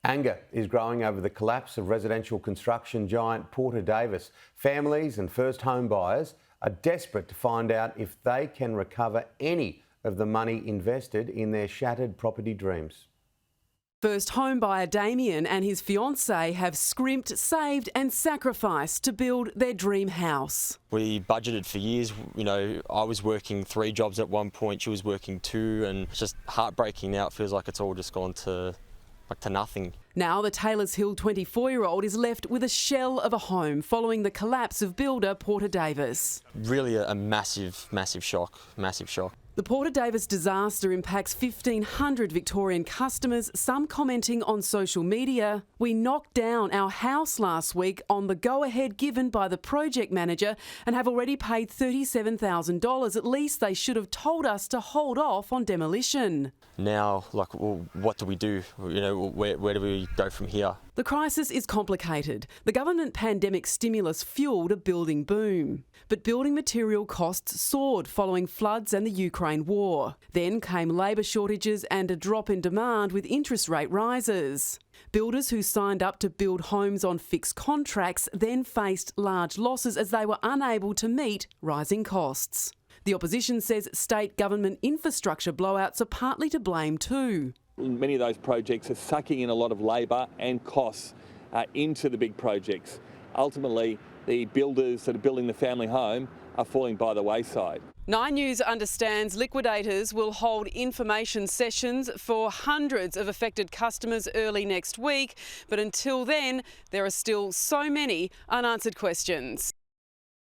Anger is growing over the collapse of residential construction giant Porter Davis. Families and first home buyers are desperate to find out if they can recover any of the money invested in their shattered property dreams. First home buyer Damien and his fiancée have scrimped, saved and sacrificed to build their dream house. We budgeted for years. You know, I was working 3 jobs at one point, she was working 2, and it's just heartbreaking now. It feels like it's all just gone to nothing. Now the Taylors Hill 24-year-old is left with a shell of a home following the collapse of builder Porter Davis. Really a massive shock. The Porter Davis disaster impacts 1,500 Victorian customers, some commenting on social media. We knocked down our house last week on the go-ahead given by the project manager and have already paid $37,000. At least they should have told us to hold off on demolition. Now, well, what do we do? You know, where do we go from here? The crisis is complicated. The government pandemic stimulus fuelled a building boom. But building material costs soared following floods and the Ukraine war. Then came labour shortages and a drop in demand with interest rate rises. Builders who signed up to build homes on fixed contracts then faced large losses as they were unable to meet rising costs. The opposition says state government infrastructure blowouts are partly to blame too. Many of those projects are sucking in a lot of labour and costs into the big projects. Ultimately, the builders that are building the family home are falling by the wayside. 9 News understands liquidators will hold information sessions for hundreds of affected customers early next week, but until then, there are still so many unanswered questions.